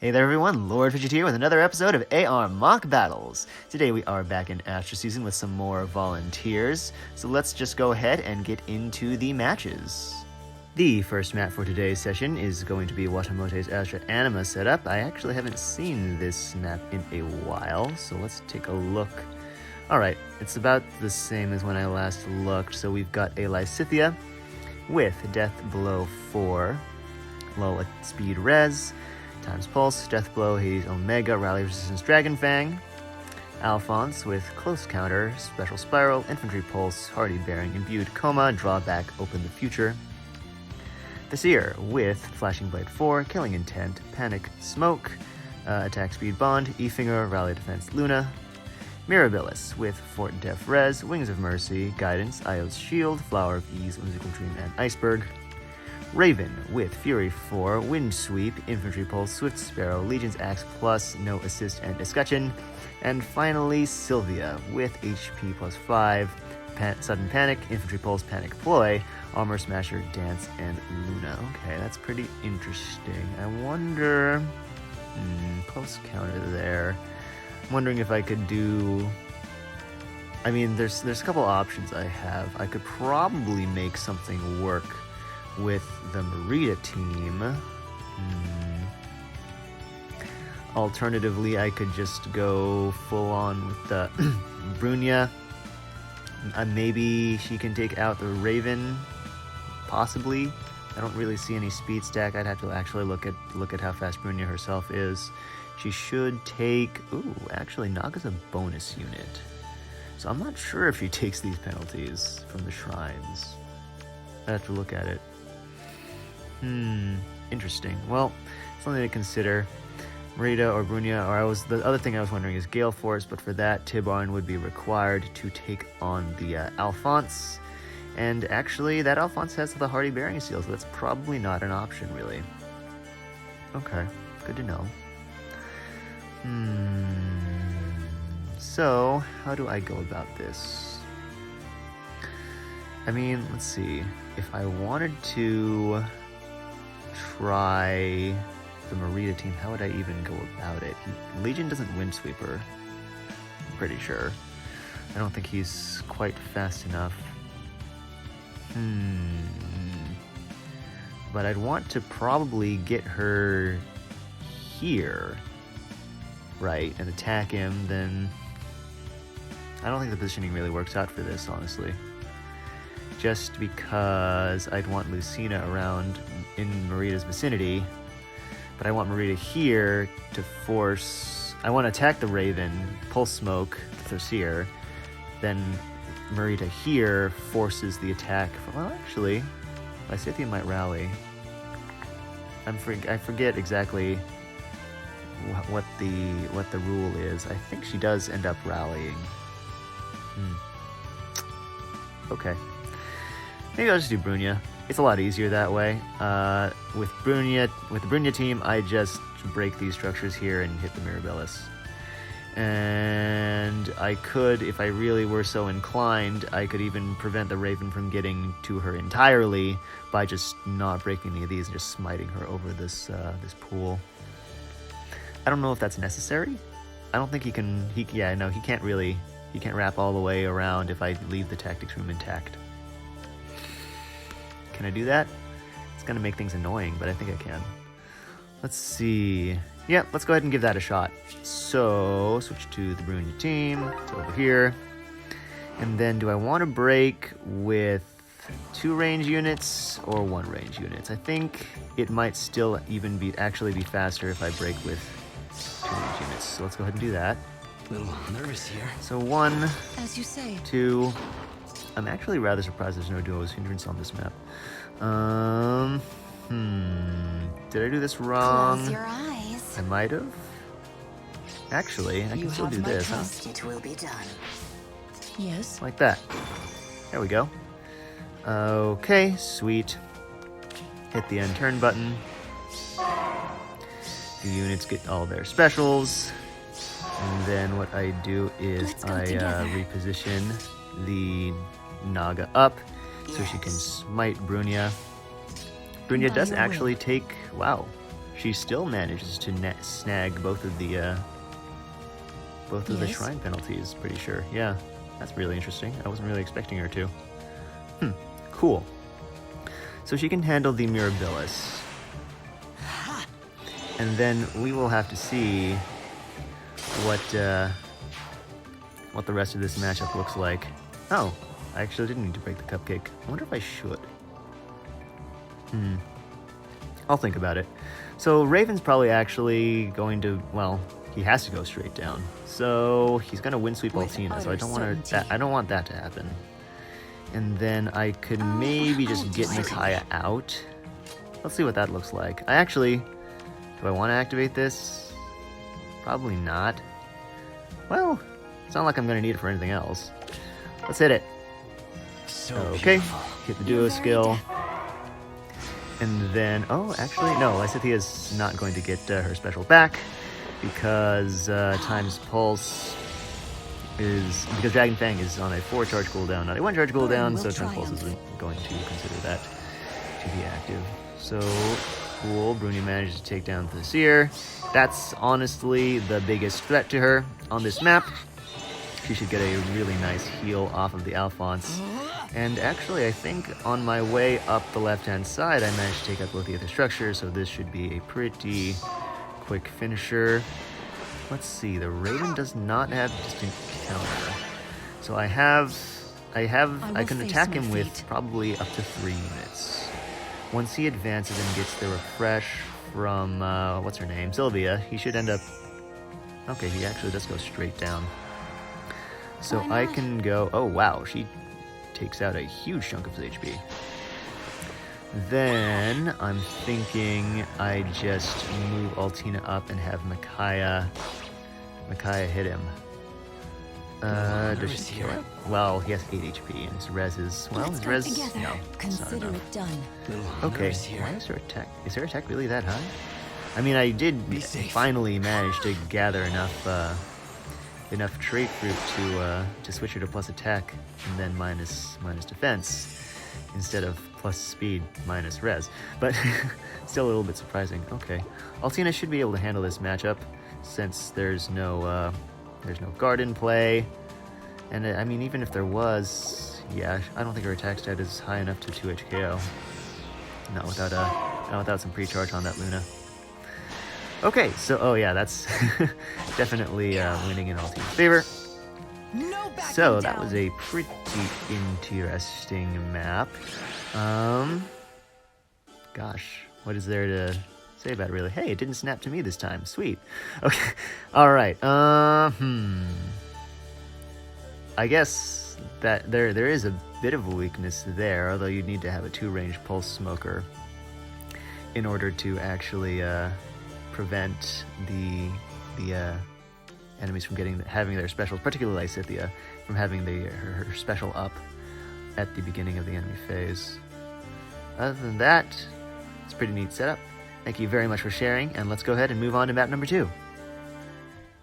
Hey there everyone, Lord Fidget here with another episode of AR Mock Battles. Today we are back in Astra season with some more volunteers, so let's just go ahead and get into the matches. The first map for today's session is going to be Watamote's Astra Anima setup. I actually haven't seen this map in a while, so let's take a look. Alright, it's about the same as when I last looked, so we've got a Lysithea with Death Blow 4, low at speed res, times pulse, death blow, Hades Omega, rally resistance, Dragon Fang. Alphonse with close counter, special spiral, infantry pulse, hardy bearing, imbued coma, drawback, open the future. The Seer with flashing blade 4, killing intent, panic smoke, attack speed bond, E-finger, rally defense Luna. Mirabilis with fort def res, wings of mercy, guidance, Io's shield, flower of ease, whimsical dream, and iceberg. Raven with Fury 4, Wind Sweep, Infantry Pulse, Swift Sparrow, Legion's Axe plus no assist and escutcheon. And finally Sylvia with HP plus 5, Sudden Panic, Infantry Pulse, Panic Ploy, Armor Smasher, Dance, and Luna. Okay, that's pretty interesting. I wonder... close counter there. I'm wondering if I could do... I mean, there's a couple options I have. I could probably make something work with the Merida team. Alternatively, I could just go full on with the Brunia. Maybe she can take out the Raven, possibly. I don't really see any speed stack. I'd have to actually look at how fast Brunia herself is. She should take... Ooh, actually, Naga's a bonus unit. So I'm not sure if she takes these penalties from the shrines. I'd have to look at it. Interesting. Well, something to consider. Merida or Brunia, or the other thing I was wondering is Gale Force, but for that, Tibarn would be required to take on the Alphonse. And actually, that Alphonse has the Hardy Bearing Seal, so that's probably not an option, really. Okay, good to know. So, how do I go about this? I mean, let's see. If I wanted to try the Merida team, how would I even go about it? Legion doesn't Windsweeper, I'm pretty sure. I don't think he's quite fast enough. But I'd want to probably get her here, right, and attack him, then... I don't think the positioning really works out for this, honestly. Just because I'd want Lucina around in Merida's vicinity, but I want Merida here to force... I want to attack the Raven, Pulse Smoke, the Seer, then Merida here forces the attack. Well, actually, Lysithea might rally. I forget exactly what the rule is. I think she does end up rallying. Okay. Maybe I'll just do Brunia. It's a lot easier that way. With the Brunia team, I just break these structures here and hit the Mirabilis. And I could, if I really were so inclined, I could even prevent the Raven from getting to her entirely by just not breaking any of these and just smiting her over this pool. I don't know if that's necessary. I don't think he can't wrap all the way around if I leave the tactics room intact. Can I do that? It's gonna make things annoying, but I think I can. Let's see. Yeah, let's go ahead and give that a shot. So, switch to the Brunia team. It's over here. And then, do I want to break with 2 range units or 1 range units? I think it might still even actually be faster if I break with 2 range units. So let's go ahead and do that. A little nervous here. So 1, as you say. 2. I'm actually rather surprised there's no duo's hindrance on this map. Did I do this wrong? Close your eyes. I might have. Actually, I can still do this, huh? It will be done. Yes. Like that. There we go. Okay, sweet. Hit the end turn button. The units get all their specials. And then what I do is I reposition the Naga up so she can smite Brunia. Brunia does actually take... Wow. she still manages to snag both of the shrine penalties, pretty sure. Yeah, that's really interesting. I wasn't really expecting her to. Cool. So she can handle the Mirabilis. And then we will have to see what the rest of this matchup looks like. Oh, I actually didn't need to break the cupcake. I wonder if I should. I'll think about it. So Raven's probably actually going to, well, he has to go straight down. So he's gonna windsweep Altina, so I don't want that to happen. And then I could maybe just get Micaiah out. Let's see what that looks like. Do I want to activate this? Probably not. Well, it's not like I'm gonna need it for anything else. Let's hit it. Okay, hit the duo skill. And then, oh, actually, no, Lysithea is not going to get her special back because Time's Pulse because Dragon Fang is on a 4 charge cooldown, not a 1 charge cooldown, so Time's Pulse isn't going to consider that to be active. So, cool, Bruni managed to take down the Seer. That's honestly the biggest threat to her on this map. She should get a really nice heal off of the Alphonse. And actually, I think on my way up the left-hand side, I managed to take out both the other structures, so this should be a pretty quick finisher. Let's see, the Raven does not have distinct counter. So I can attack him with probably up to 3 units. Once he advances and gets the refresh from, what's her name? Sylvia, he should end up... Okay, he actually does go straight down. So I can go... Oh, wow, she takes out a huge chunk of his HP. Then I'm thinking I just move Altina up and have Micaiah hit him. Does she kill him? Well, he has 8 HP and his res is... Well, his res... No, it's not enough. Okay, why is her attack... Is her attack really that high? I mean, I did finally manage to gather enough trait fruit to switch her to plus attack and then minus defense instead of plus speed minus res, but still a little bit surprising. Okay, Altina should be able to handle this matchup since there's no guard in play, and I mean, even if there was, yeah, I don't think her attack stat is high enough to 2 HKO. Not without some pre-charge on that Luna. Okay, so, oh yeah, that's definitely winning in Altina's favor. So, that was a pretty interesting map. Gosh, what is there to say about it, really? Hey, it didn't snap to me this time. Sweet. Okay, alright, I guess that there is a bit of a weakness there, although you'd need to have a 2-range pulse smoker in order to actually, prevent the enemies from having their specials, particularly Lysithea, from having her special up at the beginning of the enemy phase. Other than that, it's a pretty neat setup. Thank you very much for sharing, and let's go ahead and move on to map number 2.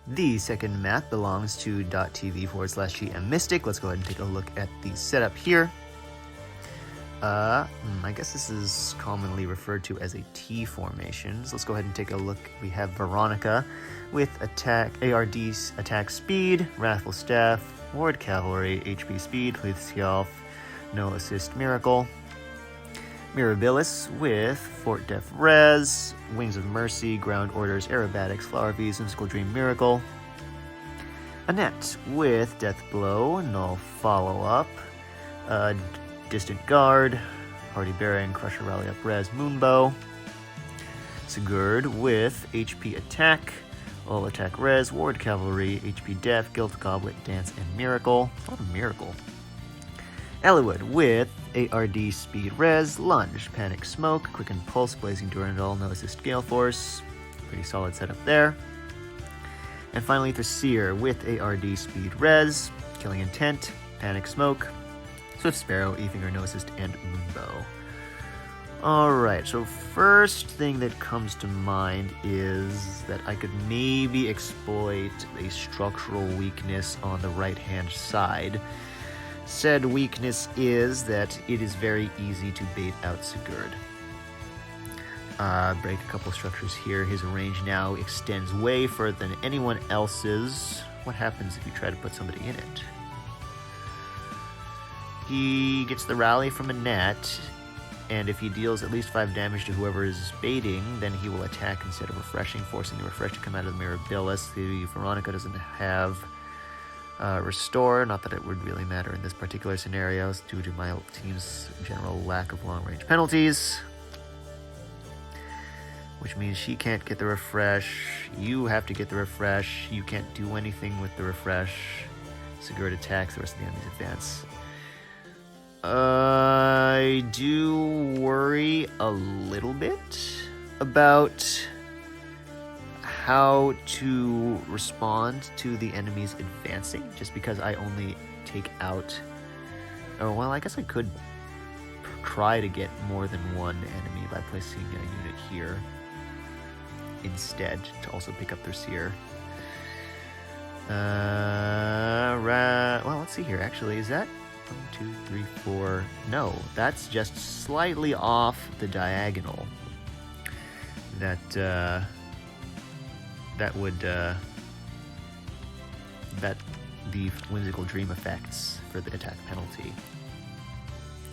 The second map belongs to .tv/GM Mystic. Let's go ahead and take a look at the setup here. I guess this is commonly referred to as a T formation. So let's go ahead and take a look. We have Veronica with ARD attack speed, Wrathful Staff, Ward Cavalry, HP speed, Pleathscalf, no assist miracle. Mirabilis with Fort Def Res, Wings of Mercy, Ground Orders, Aerobatics, Flower V's, Whimsical Dream Miracle. Annette with Death Blow, Null Follow-Up, Distant Guard, Hardy Bearing, Crusher Rally Up Res, Moonbow. Sigurd with HP Attack, All Attack Res, Ward Cavalry, HP Def, Guilt Goblet, Dance, and Miracle. What a miracle. Eliwood with ARD Speed Res, Lunge, Panic Smoke, Quicken Pulse, Blazing Durandal, no assist Gale Force. Pretty solid setup there. And finally, Thraseer with ARD Speed Res, Killing Intent, Panic Smoke, Swift Sparrow, E-Finger, no assist, and Moonbow. Alright, so first thing that comes to mind is that I could maybe exploit a structural weakness on the right-hand side. Said weakness is that it is very easy to bait out Sigurd. break a couple structures here. His range now extends way further than anyone else's. What happens if you try to put somebody in it? He gets the rally from a net, and if he deals at least 5 damage to whoever is baiting, then he will attack instead of refreshing, forcing the refresh to come out of the Mirabilis. The Veronica doesn't have restore, not that it would really matter in this particular scenario due to my team's general lack of long-range penalties. Which means she can't get the refresh, you have to get the refresh, you can't do anything with the refresh. Sigurd attacks, the rest of the enemy's advance. I do worry a little bit about how to respond to the enemies advancing, just because I only take out... Oh, well, I guess I could try to get more than one enemy by placing a unit here instead to also pick up their seer. Well, let's see here, actually. Is that 1, 2, 3, 4? No, that's just slightly off the diagonal. That the whimsical dream effects for the attack penalty.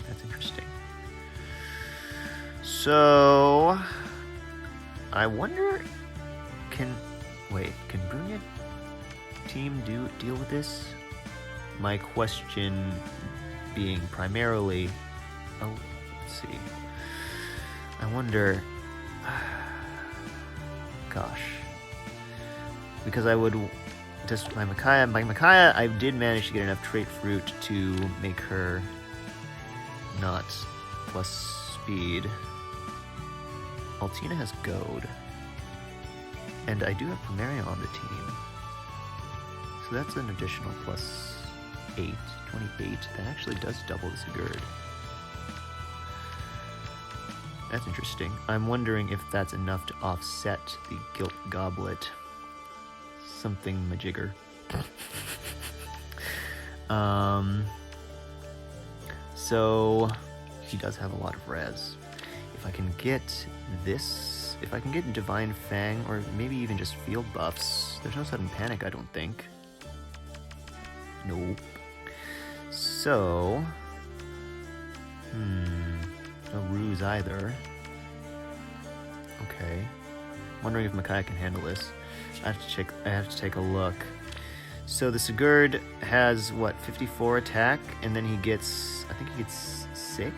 That's interesting. So I wonder, can Brunia team deal with this? My question being primarily, let's see. I wonder, gosh, because I would just my Micaiah, I did manage to get enough trait fruit to make her not plus speed. Altina has goad, and I do have Plumeria on the team, so that's an additional plus 8, 28. That actually does double the Sigurd. That's interesting. I'm wondering if that's enough to offset the Guilt Goblet. Something majigger. So he does have a lot of res. If I can get this, if I can get Divine Fang, or maybe even just field buffs, there's no sudden panic, I don't think. Nope. So, no ruse either. Okay. Wondering if Micaiah can handle this. I have to take a look. So the Sigurd has what, 54 attack, and then he gets, I think he gets 6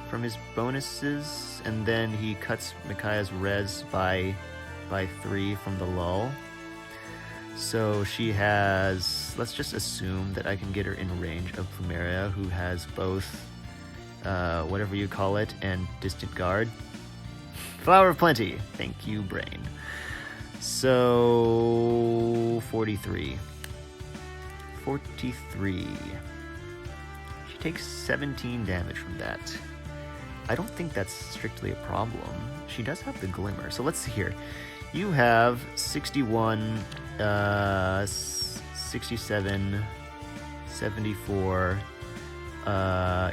from his bonuses, and then he cuts Micaiah's res by 3 from the lull. So she has, let's just assume that I can get her in range of Plumeria, who has both whatever you call it and distant guard. Flower of Plenty. Thank you, brain. So 43. She takes 17 damage from that. I don't think that's strictly a problem. She does have the glimmer. So let's see here. You have 61, 67, 74.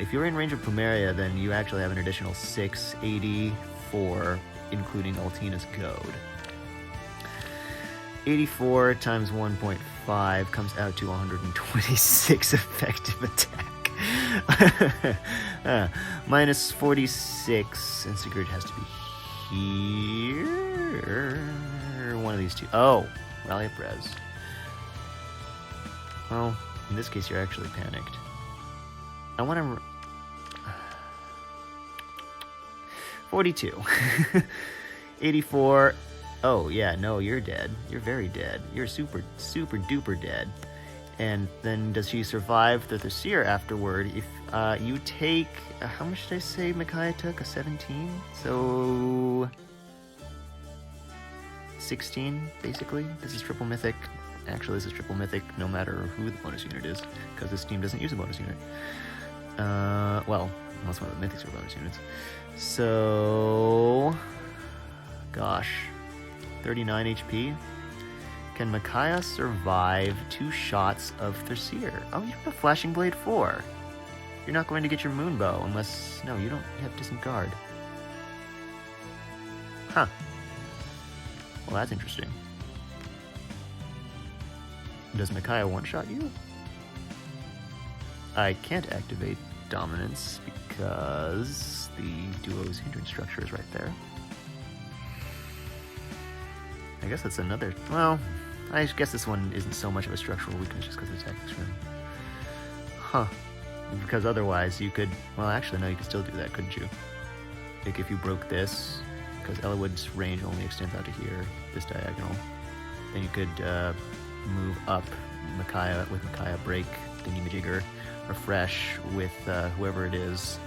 If you're in range of Plumeria, then you actually have an additional 6, 84, including Altina's goad. 84 times 1.5 comes out to 126 effective attack. Minus 46, and Sigurd has to be here. One of these two. Oh, Rally Up Res. Well, in this case, you're actually panicked. I want to... 42. 84. Oh, yeah, no, you're dead. You're very dead. You're super, super duper dead. And then does she survive the Seer afterward? If you take... how much did I say Micaiah took? A 17? So... 16, basically. This is triple mythic. Actually, this is triple mythic no matter who the bonus unit is, because this team doesn't use a bonus unit. Well, unless one of the mythics are bonus units. So... gosh. 39 HP. Can Micaiah survive 2 shots of Thyrseer? Oh, you have Flashing Blade 4. You're not going to get your Moonbow unless... no, you don't have Distant Guard. Huh. Well, that's interesting. Does Micaiah one-shot you? I can't activate dominance because the duo's hindrance structure is right there. I guess that's another... Well, I guess this one isn't so much of a structural weakness just because of attack extreme. Huh. Because otherwise you could... Well, actually, no, you could still do that, couldn't you? Like if you broke this, because Eliwood's range only extends out to here, this diagonal, then you could move up Micaiah with Micaiah break, thingy-majigger, refresh with whoever it is,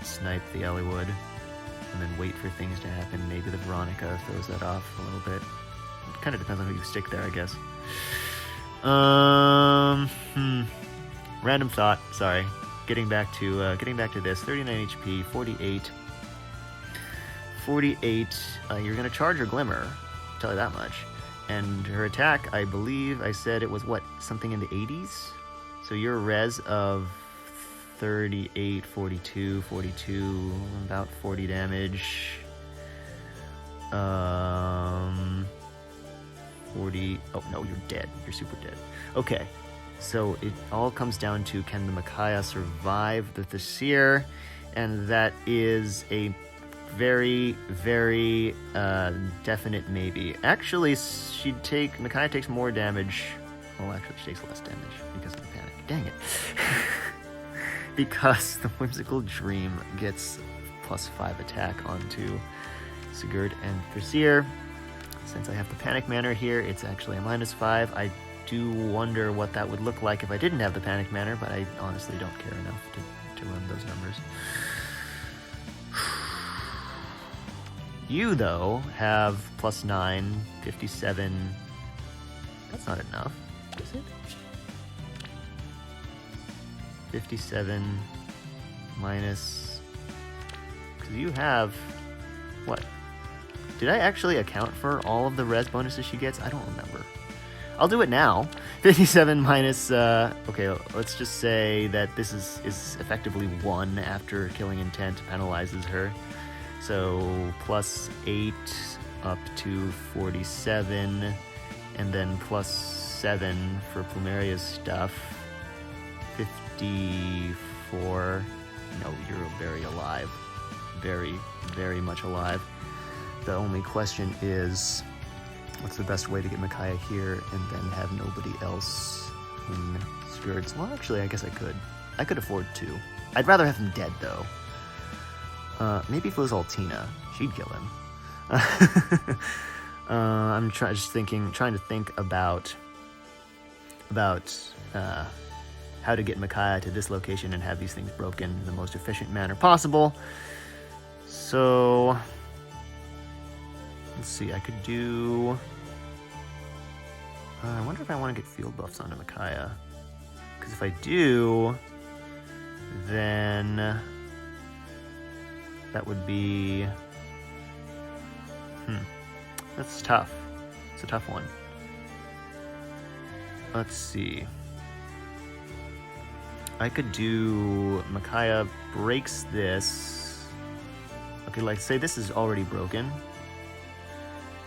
snipe the Eliwood, and then wait for things to happen. Maybe the Veronica throws that off a little bit. It kind of depends on who you stick there, I guess. Random thought. Sorry. Getting back to this. 39 HP, 48. 48. You're gonna charge her Glimmer. I'll tell you that much. And her attack, I believe I said it was what, something in the 80s. So your res of 38, 42, 42, about 40 damage. 40. Oh no, you're dead. You're super dead. Okay. So it all comes down to, can the Micaiah survive the Thesir? And that is a very, very definite maybe. Actually, Micaiah takes more damage. Well, actually, she takes less damage because of the panic. Dang it. Because the Whimsical Dream gets +5 attack onto Sigurd and Thesir. Since I have the Panic Manor here, it's actually a -5. I do wonder what that would look like if I didn't have the Panic Manor, but I honestly don't care enough to run those numbers. You, though, have +9, 57. That's not enough, is it? 57 minus... Because you have... What? Did I actually account for all of the res bonuses she gets? I don't remember. I'll do it now. 57 minus... okay, let's just say that this is effectively 1 after killing intent penalizes her. So +8 up to 47, and then +7 for Plumeria's stuff. 54. No, you're very alive. Very, very much alive. The only question is, what's the best way to get Micaiah here and then have nobody else in Sigurd's? Well, actually, I guess I could. I could afford to. I'd rather have him dead, though. Maybe if it was Altina, she'd kill him. I'm trying to think about how to get Micaiah to this location and have these things broken in the most efficient manner possible. So let's see. I could do. I wonder if I want to get field buffs onto Micaiah, because if I do, then that would be... That's tough. It's a tough one. Let's see. I could do... Micaiah breaks this. Okay, like, say this is already broken.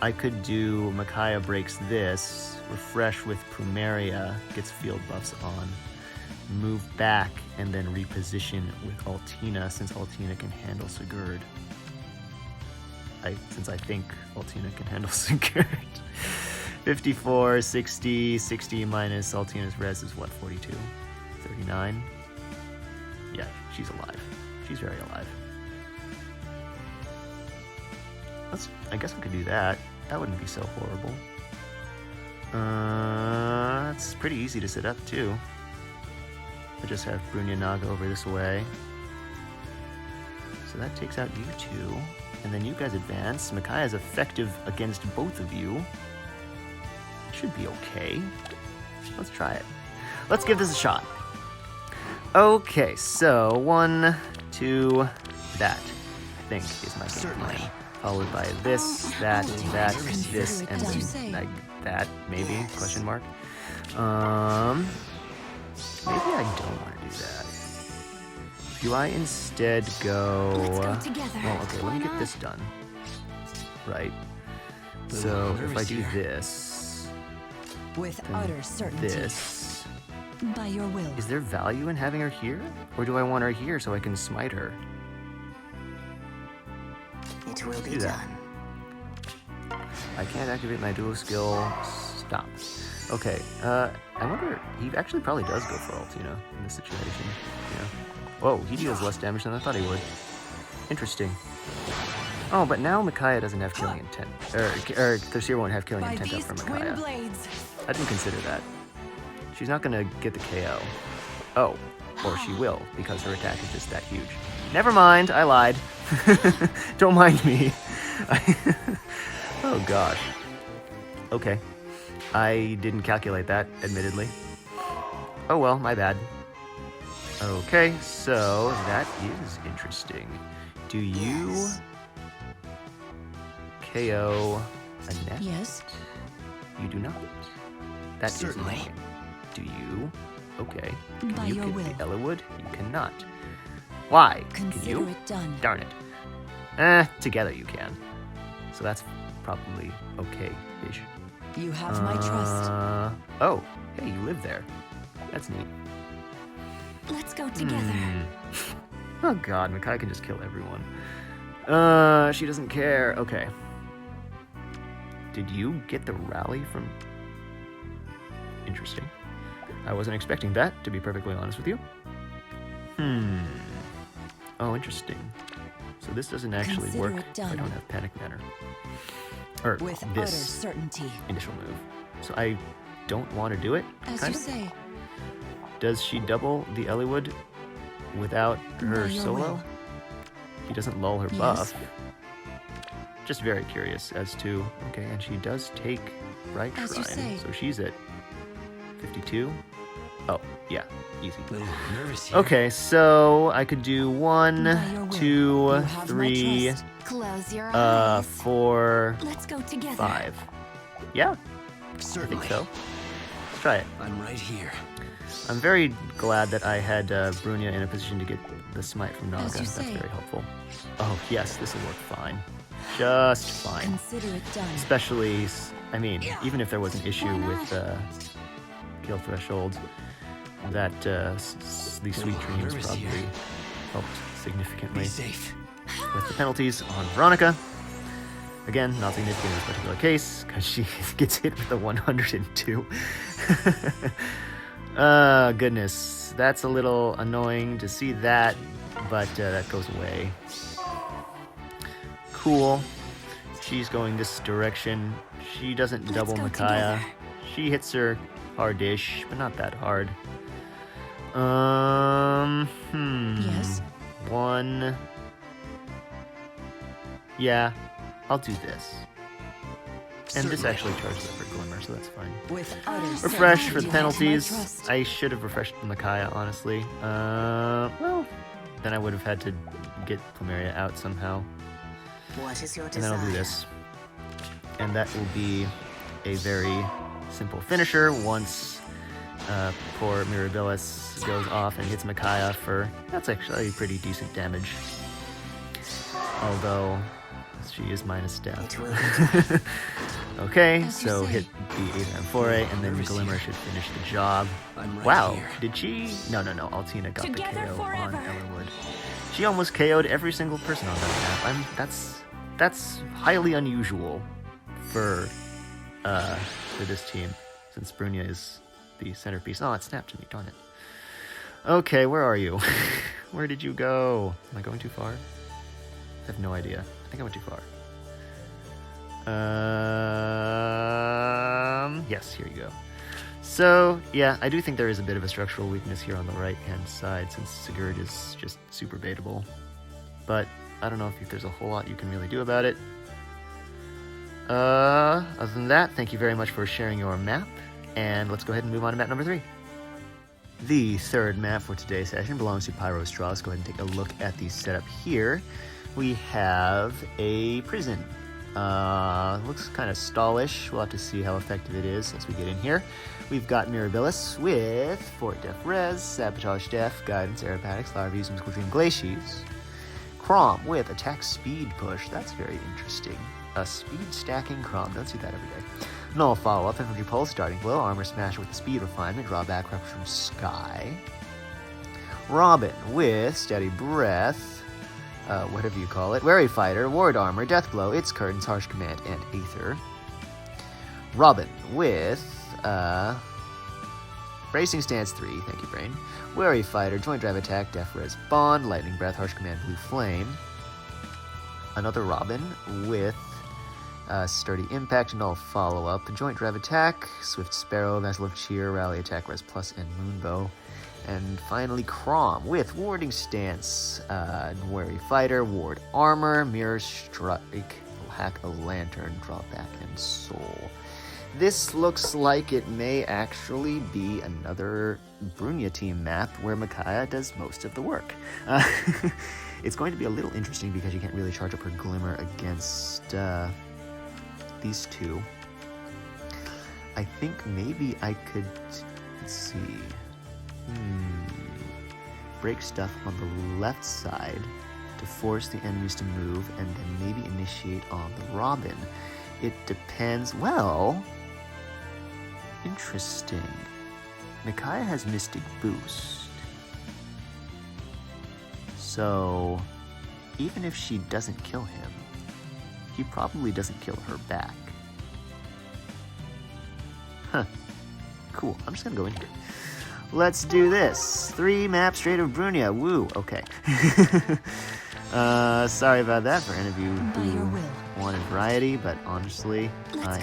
I could do Micaiah breaks this, refresh with Plumeria, gets field buffs on, move back, and then reposition with Altina, since Altina can handle Sigurd. Since I think Altina can handle Sigurd. 54, 60, 60 minus Altina's res is what, 42? 39? Yeah, she's alive. She's very alive. I guess I could do that. That wouldn't be so horrible. It's pretty easy to set up, too. I just have Brunya Naga over this way. So that takes out you two. And then you guys advance. Micaiah is effective against both of you. Should be okay. Let's try it. Let's give this a shot. Okay, so 1, 2, that, I think, is my game plan. Followed by this, that, this, and then like that, maybe, question mark. Maybe I don't want to do that. Do I instead go... Well, okay, let me get this done. right? Little So if I nervous do here. this, With then utter certainty. this, By your will. is there value in having her here? Or do I want her here so I can smite her? It will be Do that. done. I can't activate my dual skill. Stop. Okay, I wonder, he actually probably does go for ult, in this situation. Whoa, he deals less damage than I thought he would. Interesting. Oh, but now Micaiah doesn't have killing intent. Or Thursier won't have killing By intent up these for twin Micaiah. blades. I didn't consider that. She's not gonna get the KO. Oh, or she will, because her attack is just that huge. Never mind, I lied. Don't mind me. Oh gosh. Okay. I didn't calculate that, admittedly. Oh well, my bad. Okay, so that is interesting. Do you Yes. KO Annette? Yes. You do not. That is Certainly. annoying. Do you? Okay. Can By you your get will. the Eliwood? You cannot. Why? Can Consider you? it done. Darn it. Together you can. So that's probably okay-ish. You have my trust. Oh, hey, you live there. That's neat. Let's go together. Oh god, Micaiah can just kill everyone. She doesn't care. Okay. Did you get the rally from... Interesting. I wasn't expecting that, to be perfectly honest with you. Oh, interesting. So this doesn't actually Consider work it if I done. don't have Panic Manner. Or With utter this certainty. initial move. So I don't want to do it, As kind you of. say. Does she double the Eliwood without her By your solo? will. He doesn't lull her Yes. buff. Just very curious as to... Okay, and she does take Bright As you Shrine. say. So she's at 52. Oh, yeah, easy. Little nervous here. Okay, so I could do one, By your will. 2, You have my 3, trust. Close your eyes. 4, Let's go together. 5. Yeah, I Certainly. think so. Let's try it. I'm right here. I'm very glad that I had Brunia in a position to get the smite from Naga. As you That's say. very helpful. Oh, yes, this will work fine. Just fine. Consider it done. Especially, I mean, even if there was an issue Why not? with kill threshold, that these sweet dreams nervous probably here. helped significantly Be safe. with the penalties on Veronica. Again, not significant in this particular case, because she gets hit with a 102. Goodness. That's a little annoying to see that, but that goes away. Cool. She's going this direction. She doesn't Let's double go Micaiah. together. She hits her hardish, but not that hard. Yes. 1. Yeah, I'll do this. And this Certainly. actually charges up for Glimmer, so that's fine. With utter Refresh certainty. for the You have my penalties. trust. I should have refreshed Micaiah, honestly. Well, then I would have had to get Plumeria out somehow. What is your And then desire? I'll do this. And that will be a very simple finisher once poor Mirabilis goes off and hits Micaiah for... That's actually pretty decent damage. Although, she is minus death. It will be Okay, As you so say. hit the 8 and 4A, and then Nervous Glimmer here. should finish the job. I'm right Wow, here. did she? No, Altina got Together the KO on forever. Ellerwood. She almost KO'd every single person on that map. That's highly unusual for this team, since Brunia is the centerpiece. Oh, it snapped to me, darn it. Okay, where are you? Where did you go? Am I going too far? I have no idea. I think I went too far. Yes, here you go. So, yeah, I do think there is a bit of a structural weakness here on the right-hand side, since Sigurd is just super baitable. But I don't know if there's a whole lot you can really do about it. Other than that, thank you very much for sharing your map, and let's go ahead and move on to map number 3. The third map for today's session belongs to Pyrostraw. Let's go ahead and take a look at the setup here. We have a prison. Looks kind of stallish. We'll have to see how effective it is as we get in here. We've got Mirabilis with Fort Def Res, Sabotage Def, Guidance, Aerobatics, Larvae, Musical Dream, Glacies. Crom with Attack Speed Push. That's very interesting. A speed stacking Crom. Don't see that every day. Null follow-up. Infantry pulse. Starting blow. Armor smasher with the speed refinement. Drawback weapon from Sky. Robin with steady breath. Whatever you call it. Wary fighter. Ward armor. Death blow. Its curtains. Harsh command and aether. Robin with bracing stance 3. Thank you, brain. Wary fighter. Joint drive attack. Def res bond. Lightning breath. Harsh command. Blue flame. Another Robin with sturdy impact, null follow-up, joint drive attack, swift sparrow, vessel of cheer, rally attack, res plus, and moonbow. And finally Crom with warding stance, wary fighter, ward armor, mirror strike, hack a lantern, drawback, and soul. This looks like it may actually be another Brunia team map where Micaiah does most of the work. It's going to be a little interesting because you can't really charge up her Glimmer against these two. I think maybe I could, let's see, break stuff on the left side to force the enemies to move and then maybe initiate on the Robin. It depends, well, interesting. Micaiah has Mystic Boost. So, even if she doesn't kill him, he probably doesn't kill her back. Huh. Cool. I'm just gonna go in here. Let's do this. 3 maps straight of Brunia. Woo. Okay. Sorry about that for any of you who wanted variety, but honestly, I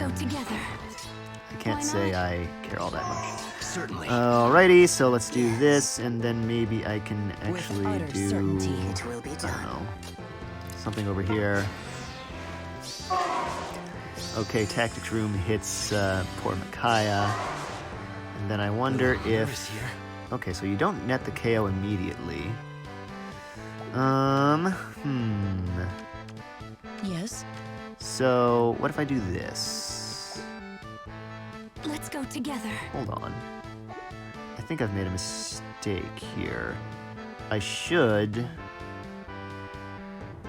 can't say I care all that much. Certainly. Alrighty, so let's do this, and then maybe I can actually do, it will be I done. don't know, something over here. Okay, Tactics Room hits poor Micaiah, and then I wonder if... Okay, so you don't net the KO immediately. Yes. So, what if I do this? Let's go together. Hold on. I think I've made a mistake here. I should...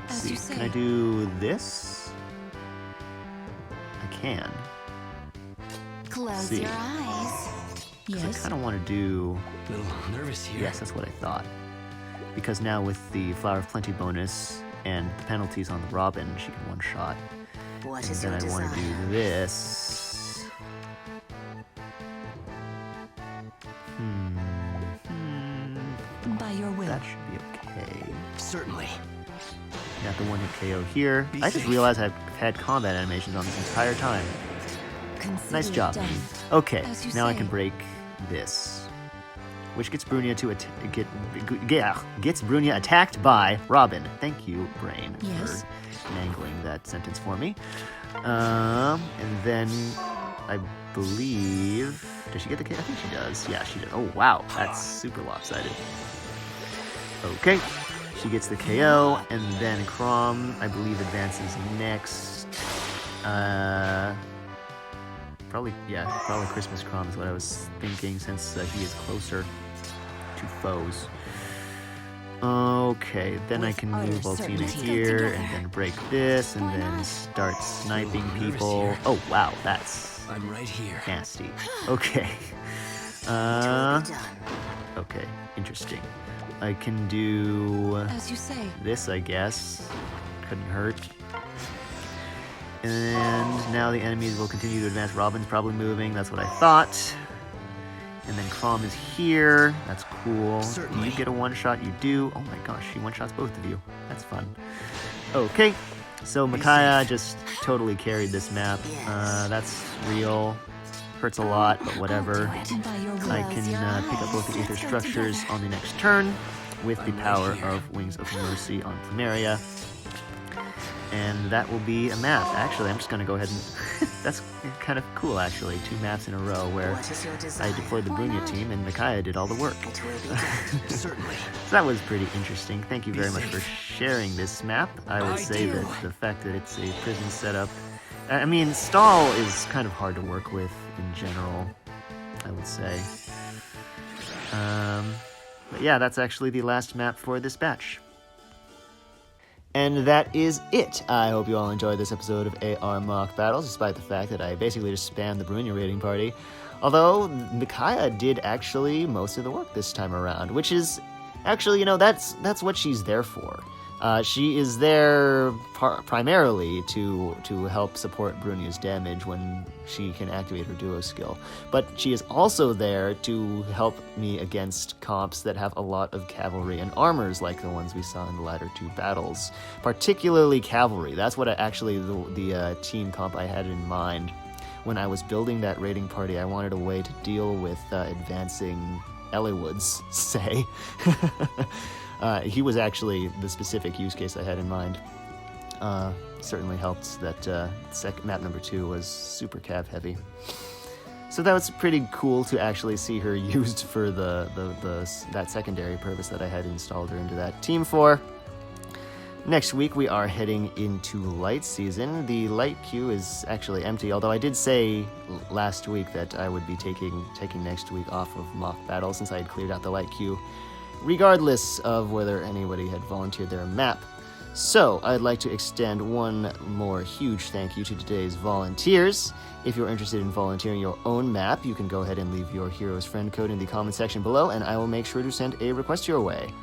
As you say. Can I do this? I can. Close See. your eyes. Yes. I kind of want to do... A little nervous here. Yes, that's what I thought. Because now with the Flower of Plenty bonus and the penalties on the Robin, she can one-shot. What And is then your I want to desire? do this. By your will. That should be okay. Certainly. Got the one-hit KO here. Be I just safe. realized I've had combat animations on this entire time. Consider Nice it job. done. Okay, As you now I say. can break this, which gets Brunia to gets Brunia attacked by Robin. Thank you, Brain, Yes. for mangling that sentence for me. And then I believe, does she get the KO? I think she does. Yeah, she does. Oh wow, that's super lopsided. Okay, she gets the KO, and then Crom, I believe, advances next. Probably Christmas Crom is what I was thinking, since he is closer to foes. Okay, then I With can utter move Altina certainty. Let's go here, together. and then break this, and Why then not? start sniping Nervous people. here. Oh wow, that's I'm right here. nasty. Okay. It will be done. Okay, interesting. I can do As you say. this, I guess. Couldn't hurt. And now the enemies will continue to advance. Robin's probably moving. That's what I thought. And then Crom is here. That's cool. Certainly. Do you get a one-shot? You do. Oh my gosh, she one-shots both of you. That's fun. Okay, so Micaiah just totally carried this map. That's real. Hurts a lot, but whatever. I'll do it. By your will. I can pick up both the Aether Let's go structures together. on the next turn with the I'm right power here. of Wings of Mercy on Plumeria. And that will be a map. Actually, I'm just going to go ahead and... That's kind of cool, actually. 2 maps in a row where What is your desire? I deployed the Why Brunia not? team and Micaiah did all the work. It will be done. Certainly. So that was pretty interesting. Thank you Be very much for safe. sharing this map. I would I say do. that the fact that it's a prison setup... I mean, stall is kind of hard to work with in general, I would say. But yeah, that's actually the last map for this batch. And that is it. I hope you all enjoyed this episode of AR Mock Battles, despite the fact that I basically just spammed the Brunia raiding party. Although, Micaiah did actually most of the work this time around, which is actually, that's what she's there for. She is there primarily to help support Brunia's damage when she can activate her duo skill. But she is also there to help me against comps that have a lot of cavalry and armors like the ones we saw in the latter two battles. Particularly cavalry. That's what the team comp I had in mind. When I was building that raiding party, I wanted a way to deal with advancing Ellywoods, say. He was actually the specific use case I had in mind. Certainly helped that map number 2 was super cav heavy. So that was pretty cool to actually see her used for that secondary purpose that I had installed her into that team for. Next week we are heading into light season. The light queue is actually empty, although I did say last week that I would be taking next week off of mock battle since I had cleared out the light queue, regardless of whether anybody had volunteered their map. So, I'd like to extend one more huge thank you to today's volunteers. If you're interested in volunteering your own map, you can go ahead and leave your hero's friend code in the comment section below, and I will make sure to send a request your way.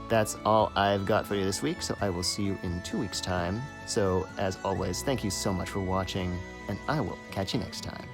That's all I've got for you this week, so I will see you in 2 weeks' time. So, as always, thank you so much for watching, and I will catch you next time.